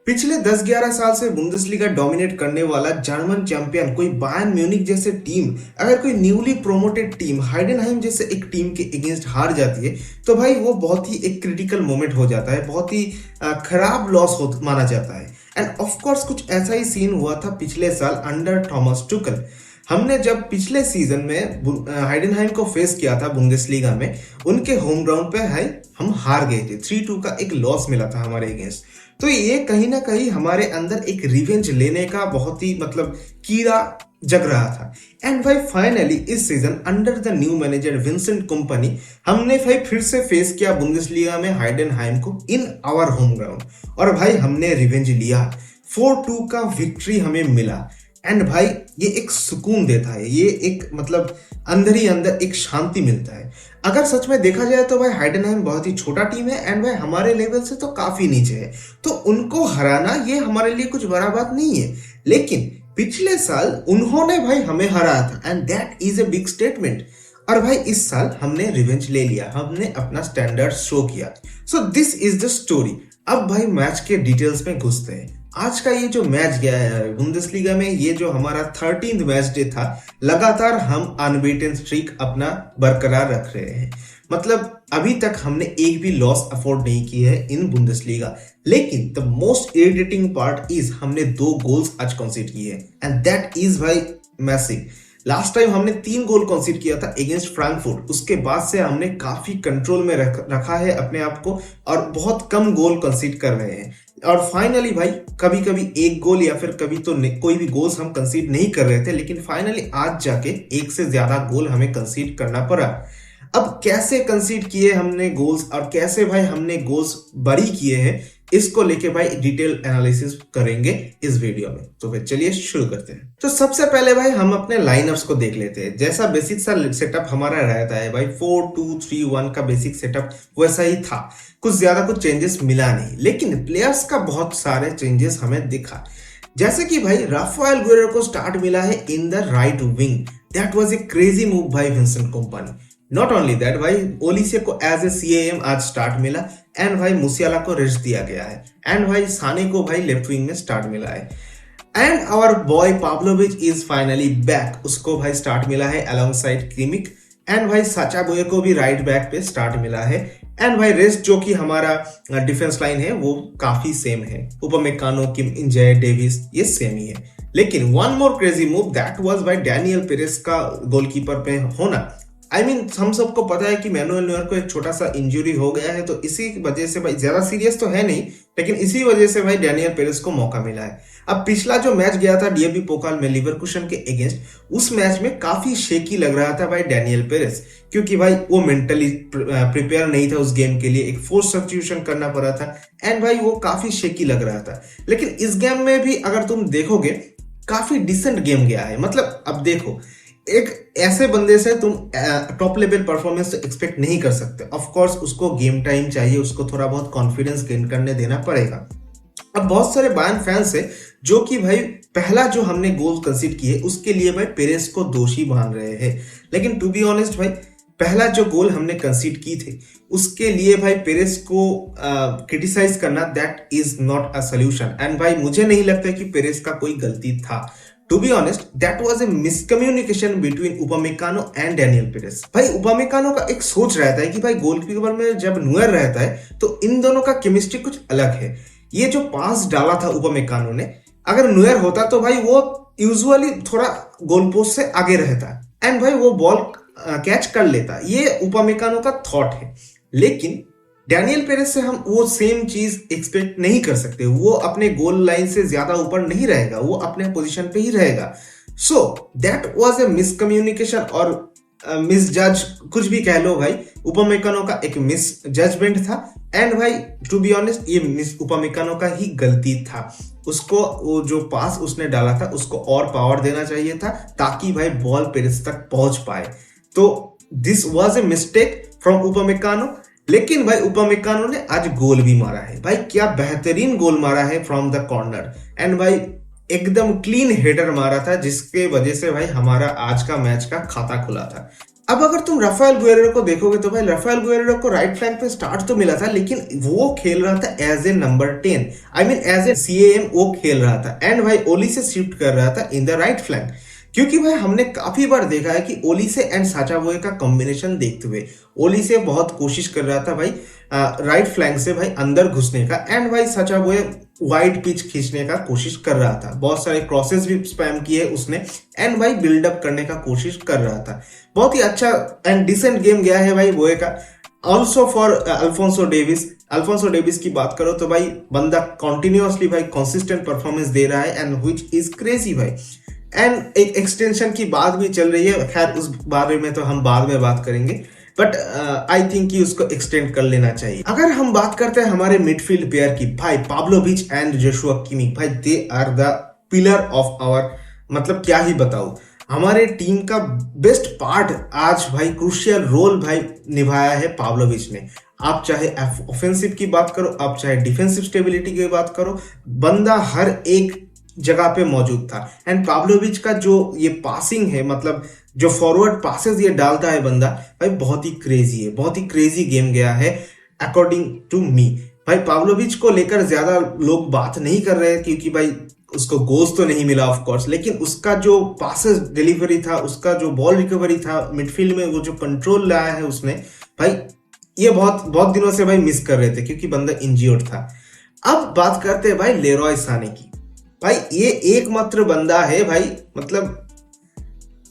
पिछले 10-11 साल से बुंदेसलीगा डोमिनेट करने वाला जर्मन चैंपियन कोई बायर्न म्यूनिक जैसे टीम अगर कोई न्यूली प्रोमोटेड टीम हाइडेनहाइम जैसे एक टीम के अगेंस्ट हार जाती है तो भाई वो बहुत ही एक क्रिटिकल मोमेंट हो जाता है, बहुत ही खराब लॉस हो माना जाता है। एंड ऑफ कोर्स कुछ ऐसा ही सीन हुआ था पिछले साल अंडर थॉमस टुकल। हमने जब पिछले सीजन में हाइडेनहाइम को फेस किया था बुंदेसलीगा में, उनके होम ग्राउंड पे है हम हार गए थे, 3-2 का एक लॉस मिला था हमारे अगेंस्ट। तो ये कहीं ना कहीं हमारे अंदर एक रिवेंज लेने का बहुत ही कीड़ा जग रहा था। एंड भाई फाइनली इस season under the new manager Vincent company हमने भाई फिर से फेस किया बुंदेसलीगा में हाइडेनहाइम को इन आवर होम ग्राउंड, और भाई हमने रिवेंज लिया। 4-2 का विक्ट्री हमें मिला। एंड भाई ये एक सुकून देता है, ये एक अंदर ही अंदर एक शांति मिलता है। अगर सच में देखा जाए तो भाई हाइडेनहाइम बहुत ही छोटा टीम है एंड भाई हमारे लेवल से तो काफी नीचे है, तो उनको हराना ये हमारे लिए कुछ बड़ा बात नहीं है। लेकिन पिछले साल उन्होंने भाई हमें हराया था and that is a big statement. और भाई इस साल हमने रिवेंज ले लिया, हमने अपना स्टैंडर्ड शो किया। So this is the story. अब भाई मैच के डिटेल्स में घुसते हैं। आज का ये जो मैच गया है बुंदेसलीगा में, ये जो हमारा 13th मैच डे था, लगातार हम अनबीटन स्ट्रीक अपना बरकरार रख रहे हैं। अभी तक हमने एक भी लॉस अफोर्ड नहीं की है इन बुंदेसलीगा। लेकिन the most irritating part is हमने 2 गोल्स आज कंसीड किए हैं एंड दैट इज भाई मैसिव। लास्ट टाइम हमने 3 गोल कंसीड किया था अगेंस्ट फ्रैंकफर्ट, उसके बाद से हमने काफी कंट्रोल में रखा है अपने आप को और बहुत कम गोल कंसीड कर रहे हैं। और फाइनली भाई कभी कभी 1 गोल या फिर कभी तो कोई भी गोल्स हम कंसीड नहीं कर रहे थे, लेकिन फाइनली आज जाके 1 से ज्यादा गोल हमें कंसीड करना पड़ा। अब कैसे कंसीड किए हमने गोल्स और कैसे भाई हमने गोल्स बरी किए हैं, इसको लेके भाई डिटेल एनालिसिस करेंगे इस वीडियो में। तो फिर चलिए शुरू करते हैं। तो सबसे पहले भाई हम अपने लाइनअप्स को देख लेते हैं। जैसा बेसिक सा सेटअप हमारा रहता है भाई 4-2-3-1 का बेसिक सेटअप वैसा ही था, कुछ ज्यादा कुछ चेंजेस मिला नहीं, लेकिन प्लेयर्स का बहुत सारे चेंजेस हमें दिखा। जैसे कि भाई राफेल गुरेरो को स्टार्ट मिला है in the right wing, that was a crazy move by Vincent company. Not only that भाई ओलिसे को एज ए सीएएम आज स्टार्ट मिला एंड भाई मुसियाला को रेस्ट दिया गया है एंड भाई साने को भाई लेफ्ट विंग में स्टार्ट मिला है। And our boy Pavlovic is finally back, उसको भाई स्टार्ट मिला है अलोंगसाइड किमिक। एंड भाई साचा बोये को भी राइट बैक पे स्टार्ट मिला है। एंड भाई रेस्ट जो कि हमारा डिफेंस लाइन है वो काफी सेम है, उपमेकानो, किम इंजे, डेविस ये सेम ही है। लेकिन one more crazy move that was by Daniel Peres का गोलकीपर पे होना। हम सबको पता है कि मैनुअल नोयर को एक छोटा सा इंजरी हो गया है, तो इसी वजह से भाई ज्यादा सीरियस तो है नहीं, लेकिन इसी वजह से भाई डैनियल पेरेस को मौका मिला है। अब पिछला जो मैच गया था डीएफबी पोकाल में लीवरकुशन के अगेंस्ट, उस मैच में काफी शेकी लग रहा था भाई डैनियल पेरेस, क्योंकि भाई वो मेंटली प्रिपेयर नहीं था उस गेम के लिए, एक फोर्स सब्स्टिट्यूशन करना पड़ा था एंड भाई वो काफी शेकी लग रहा था। लेकिन इस गेम में भी अगर तुम देखोगे काफी डिसेंट गेम गया है। अब देखो एक ऐसे बंदे से तुम टॉप लेवल परफॉर्मेंस एक्सपेक्ट नहीं कर सकते। ऑफ कोर्स उसको गेम टाइम चाहिए, उसको थोड़ा बहुत कॉन्फिडेंस गेन करने देना पड़ेगा। अब बहुत सारे बायर्न फैंस है जो कि भाई पहला जो हमने गोल कंसीड किए उसके लिए भाई पेरेस को दोषी मान रहे हैं, लेकिन टू बी ऑनेस्ट भाई पहला जो गोल हमने कंसीड की थे उसके लिए भाई पेरेस को क्रिटिसाइज करना that is not a solution. And भाई मुझे नहीं लगता कि पेरेस का कोई गलती था। To be honest, that was a miscommunication between Upamecano and Daniel Perez। भाई उपामेकानो का एक सोच रहता है कि भाई गोलकीपर में जब नुएर रहता है तो इन दोनों का केमिस्ट्री कुछ अलग है। ये जो पास डाला था उपामेकानो ने, अगर नुएर होता तो भाई वो यूजुअली थोड़ा गोल पोस्ट से आगे रहता एंड भाई वो बॉल कैच कर लेता, ये उपामेकानो का थॉट है। लेकिन डैनियल पेरेस से हम वो सेम चीज एक्सपेक्ट नहीं कर सकते। वो अपने गोल लाइन से ज्यादा ऊपर नहीं रहेगा, वो अपने पोजीशन पे ही रहेगा। So that was a miscommunication और मिसजज, कुछ भी कह लो भाई। उपामेकानो का एक मिस जजमेंट था एंड भाई टू बी ऑनेस्ट ये मिस उपामेकानो का ही गलती था। उसको वो जो पास उसने डाला था उसको और पावर देना चाहिए था ताकि भाई बॉल पेरेस तक पहुंच पाए। तो this was a mistake from Upamecano. लेकिन भाई उपामेकानो ने आज गोल भी मारा है भाई, क्या बेहतरीन गोल मारा है फ्रॉम द कॉर्नर एंड भाई एकदम क्लीन हेडर मारा था, जिसके वजह से भाई हमारा आज का मैच का खाता खुला था। अब अगर तुम राफेल गुएरेरो को देखोगे तो भाई राफेल गुएरेरो को राइट फ्लैंक पे स्टार्ट तो मिला था, लेकिन वो खेल रहा था as a number 10, I mean as a CAM वो खेल रहा था, एंड भाई ओली से शिफ्ट कर रहा था इन द राइट फ्लैंक। क्योंकि भाई हमने काफी बार देखा है कि ओली से एंड साचा बोए का कॉम्बिनेशन देखते हुए ओली से बहुत कोशिश कर रहा था भाई राइट फ्लैंक से भाई अंदर घुसने का, एंड भाई साचा बोए वाइड पिच खींचने का कोशिश कर रहा था, बहुत सारे क्रॉसेस भी स्पैम किए उसने, एंड भाई बिल्डअप करने का कोशिश कर रहा था। बहुत ही अच्छा एंड डिसेंट गेम गया है भाई बोए का। ऑल्सो फॉर अल्फोंसो डेविस की बात करो तो भाई बंदा कॉन्टिन्यूसली भाई कंसिस्टेंट परफॉर्मेंस दे रहा है, एंड व्हिच इज क्रेजी भाई। एंड एक एक्सटेंशन की बात भी चल रही है, खैर उस बारे में तो हम बाद में बात करेंगे, बट आई थिंक कि उसको एक्सटेंड कर लेना चाहिए। अगर हम बात करते हैं हमारे मिडफील्ड पेयर की, भाई पाब्लोविच एंड जोशुआ किमिक, भाई they are the pillar of our, मतलब क्या ही बताऊं, हमारे टीम का बेस्ट पार्ट आज भाई क्रूशियल रोल भाई निभाया है पाब्लोविच ने। आप चाहे ऑफेंसिव की बात करो, आप चाहे डिफेंसिव स्टेबिलिटी की बात करो, बंदा हर एक जगह पे मौजूद था। एंड पाब्लोविच का जो ये पासिंग है, मतलब जो फॉरवर्ड पासेस ये डालता है बंदा, भाई बहुत ही क्रेजी है, बहुत ही क्रेजी गेम गया है अकॉर्डिंग टू मी। भाई पाब्लोविच को लेकर ज्यादा लोग बात नहीं कर रहे क्योंकि भाई उसको गोल्स तो नहीं मिला ऑफ कोर्स, लेकिन उसका जो पासेस डिलीवरी था, उसका जो बॉल रिकवरी था मिडफील्ड में, वो जो कंट्रोल लाया है उसने, भाई ये बहुत बहुत दिनों से भाई मिस कर रहे थे क्योंकि बंदा इंज्योर्ड था। अब बात करते हैं भाई लेरॉय साने की। भाई ये एकमात्र बंदा है भाई, मतलब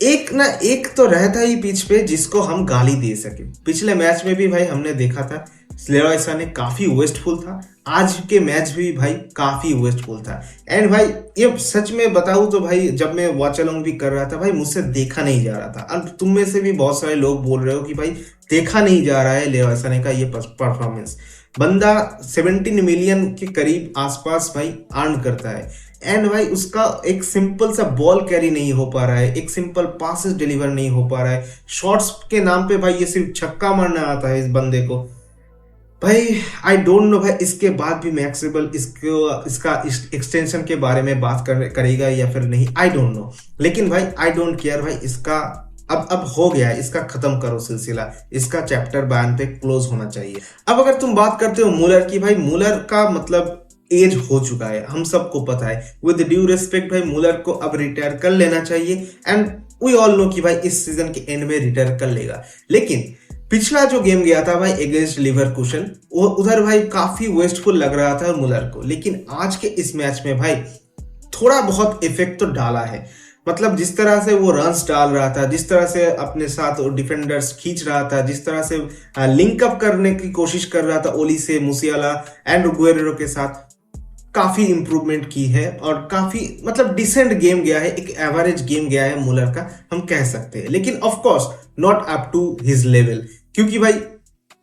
एक ना एक तो रहता ही पिच पे जिसको हम गाली दे सके। पिछले मैच में भी भाई हमने देखा था लेरॉय साने काफी वेस्टफुल था, आज के मैच भी भाई काफी वेस्टफुल था। एंड भाई ये सच में बताऊं तो भाई जब मैं वॉच अलोंग भी कर रहा था भाई मुझसे देखा नहीं जा रहा था, और तुम में से भी बहुत सारे लोग बोल रहे हो कि भाई देखा नहीं जा रहा है लेरॉय साने का ये परफॉर्मेंस। बंदा 17 मिलियन के करीब आसपास भाई अर्न करता है, एंड भाई उसका एक सिंपल सा बॉल कैरी नहीं हो पा रहा है, एक सिंपल पासेस डिलीवर नहीं हो पा रहा है, शॉट्स के नाम पे भाई ये सिर्फ छक्का मारना आता है इस बंदे को। भाई आई डोंट नो भाई इसके बाद भी मैक्सवेल इसका एक्सटेंशन के बारे में बात करेगा या फिर नहीं, आई डोंट नो, लेकिन भाई आई डोंट केयर भाई, इसका अब हो गया है, इसका खत्म करो सिलसिला, इसका चैप्टर बैन पे क्लोज होना चाहिए। अब अगर तुम बात करते हो मूलर की, भाई मूलर का मतलब एज हो चुका है, हम सबको पता है। विद ड्यू रिस्पेक्ट भाई मूलर को अब रिटायर कर लेना चाहिए, एंड वी ऑल नो कि भाई इस सीजन के एंड में रिटायर कर लेगा। लेकिन पिछला जो गेम गया था भाई अगेंस्ट लिवरकूसन, वो उधर भाई काफी वेस्टफुल लग रहा था मूलर को, लेकिन आज के इस मैच में भाई थोड़ा बहुत इफेक्ट तो डाला है। मतलब जिस तरह से वो रन्स डाल रहा था, जिस तरह से अपने साथ डिफेंडर्स खींच रहा था, जिस तरह से लिंक अप करने की कोशिश कर रहा था ओली से, मुसियाला एंड गुएरेरो के साथ, काफी इंप्रूवमेंट की है और काफी मतलब डिसेंट गेम गया है, एक एवरेज गेम गया है मूलर का हम कह सकते हैं। लेकिन of course not up to his level, क्योंकि भाई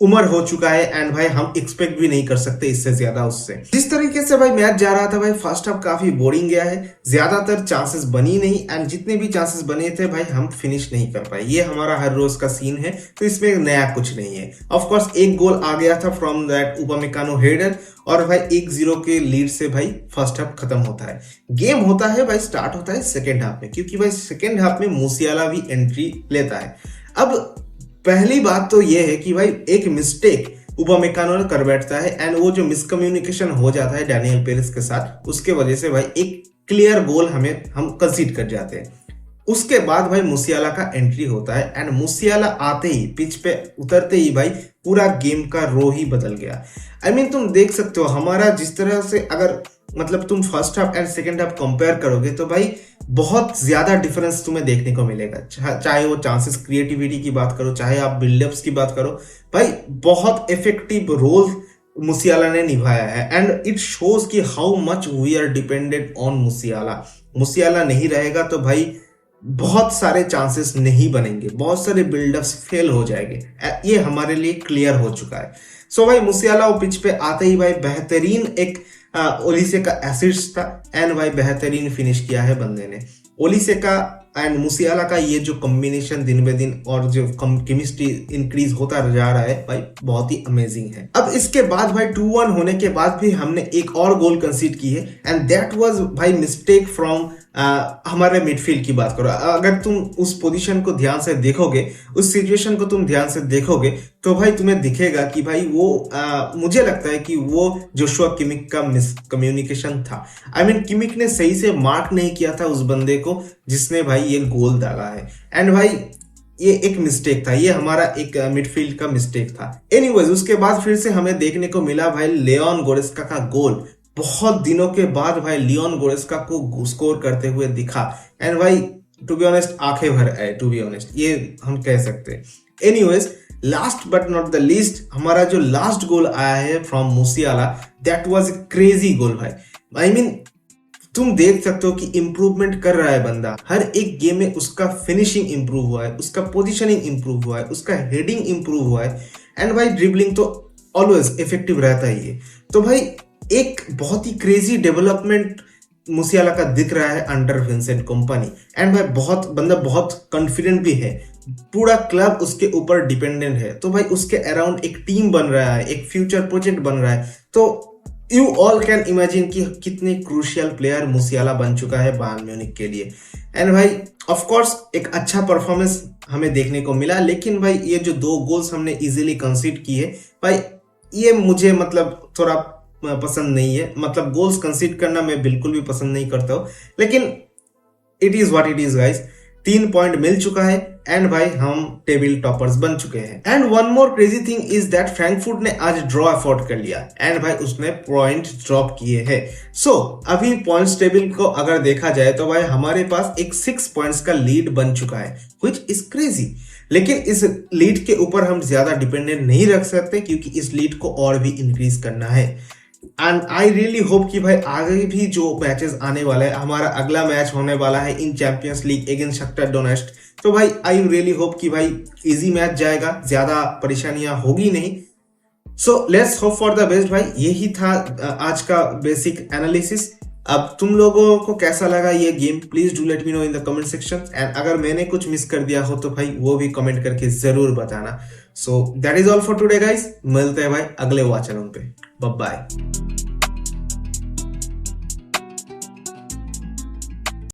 उम्र हो चुका है, एंड भाई हम एक्सपेक्ट भी नहीं कर सकते इससे ज्यादा उससे। जिस तरीके से भाई मैच जा रहा था भाई फर्स्ट हाफ काफी बोरिंग गया है, ज्यादातर चांसेस बनी नहीं, एंड जितने भी चांसेस बने थे भाई हम फिनिश नहीं कर पाए। ये हमारा हर रोज का सीन है, तो इसमें नया कुछ नहीं है। ऑफ कोर्स एक गोल आ गया था फ्रॉम दैट उपामेकानो हेडर, और भाई 1-0 के लीड से भाई फर्स्ट हाफ खत्म होता है। गेम होता है भाई स्टार्ट होता है सेकेंड हाफ में, क्योंकि भाई सेकेंड हाफ में मुसियाला भी एंट्री लेता है। अब पहली बात तो यह है कि भाई एक मिस्टेक उपामेकानो कर बैठता है, एंड वो जो मिसकम्युनिकेशन हो जाता है डैनियल पेरेस के साथ, उसके वजह से भाई एक क्लियर गोल हम कंसीड कर जाते हैं। उसके बाद भाई मुसियाला का एंट्री होता है, एंड मुसियाला आते ही पिच पे उतरते ही भाई पूरा गेम का रो ही बदल गया। आई मीन तुम देख सकते हो हमारा जिस तरह से, अगर मतलब तुम first half and second half compare करोगे तो भाई बहुत ज्यादा डिफरेंस तुम्हें देखने को मिलेगा। चाहे वो चांसेस क्रिएटिविटी की बात करो, चाहे आप बिल्डअप्स की बात करो, भाई बहुत इफेक्टिव रोल मुसियाला ने निभाया है, एंड इट शोज कि how much we are dependent on Musiala. Musiala नहीं रहेगा तो भाई बहुत सारे चांसेस नहीं बनेंगे, बहुत सारे बिल्डअप्स फेल हो जाएंगे, ये हमारे लिए क्लियर हो चुका है। सो भाई मुसियाला वो पिच पे आते ही भाई बेहतरीन एक ओलिसे का एसिस्ट था, एंड भाई बेहतरीन फिनिश किया है बंदे ने। ओलिसे का एंड मुसियाला का ये जो कॉम्बिनेशन दिन बे दिन और जो केमिस्ट्री इंक्रीज होता जा रहा है भाई बहुत ही अमेजिंग है। अब इसके बाद भाई 2-1 होने के बाद भी हमने एक और गोल कंसीड की है, एंड दैट वाज भाई मिस्टेक फ्रॉम हमारे मिडफील्ड की बात करो, अगर तुम उस पोजीशन को ध्यान से देखोगे, उस सिचुएशन को तुम ध्यान से देखोगे, तो भाई तुम्हें दिखेगा कि भाई वो मुझे लगता है कि वो जोशुआ किमिक का मिस कम्युनिकेशन था। आई मीन किमिक ने सही से मार्क नहीं किया था उस बंदे को जिसने भाई ये गोल दागा है। एंड भाई ये एक मिस्टेक था, ये हमारा एक मिडफील्ड का मिस्टेक था। एनीवेज उसके बाद फिर से हमें देखने को मिला भाई लियोन गोरेस्का का गोल। बहुत दिनों के बाद भाई लियोन गोरेस्का को स्कोर करते हुए दिखा। एंड भाई टू बी ऑनेस्ट आंखें भर आए, टू बी ऑनेस्ट ये हम कह सकते हैं। Anyways last but not the least, हमारा जो लास्ट गोल आया है from Musiala, that was crazy goal भाई। आई मीन तुम देख सकते हो कि इंप्रूवमेंट कर रहा है बंदा, हर एक गेम में उसका फिनिशिंग इंप्रूव हुआ है, उसका पोजीशनिंग इंप्रूव हुआ है, उसका हेडिंग इंप्रूव हुआ है। एंड भाई ड्रिबलिंग तो ऑलवेज इफेक्टिव रहता ही है। तो भाई एक बहुत ही क्रेजी डेवलपमेंट मूसियाला का दिख रहा है अंडर विंसेंट कंपनी। एंड भाई बंदा बहुत कॉन्फिडेंट भी है, पूरा क्लब उसके ऊपर डिपेंडेंट है। तो भाई उसके अराउंड एक टीम बन रहा है, एक फ्यूचर प्रोजेक्ट बन रहा है। तो यू ऑल कैन इमेजिन कि कितने क्रूशियल प्लेयर मूसियाला बन चुका है बायर्न म्यूनिख के लिए। एंड भाई ऑफ कोर्स एक अच्छा परफॉर्मेंस हमें देखने को मिला, लेकिन भाई ये जो 2 गोल्स हमने इजीली कंसीड किए भाई, ये मुझे मतलब थोड़ा पसंद नहीं है। मतलब गोल्स कंसीड करना मैं बिल्कुल भी पसंद नहीं करता हूँ, लेकिन it is what it is guys. 3 point मिल चुका है एंड भाई हम टेबल टॉपर्स बन चुके हैं। And one more crazy thing is that Frankfurt ने आज ड्रॉ अफोर्ड कर लिया एंड भाई उसने पॉइंट ड्रॉप किए हैं। सो अभी पॉइंट्स टेबल को अगर देखा जाए तो भाई हमारे पास एक 6 पॉइंट्स का लीड बन चुका है, व्हिच इज क्रेजी। लेकिन इस लीड के ऊपर हम ज्यादा डिपेंडेंट नहीं रख सकते क्योंकि इस लीड को और भी इंक्रीज करना है। एंड आई रियली होप कि भाई आगे भी जो मैचेस आने वाला है, हमारा अगला मैच होने वाला है इन चैंपियंस लीग अगेंस्ट शख्तर डोनेस्ट, तो भाई आई रियली होप कि भाई इजी मैच जाएगा, ज्यादा परेशानियां होगी नहीं। So let's hope for the best भाई। यही था आज का बेसिक एनालिसिस। अब तुम लोगों को कैसा लगा ये game, please do let me know in the comment section. And अगर मैंने कुछ मिस कर दिया हो तो भाई वो भी कमेंट करके जरूर बताना। So that is all for today guys, मिलते हैं भाई अगले वाचन पे। Bye bye.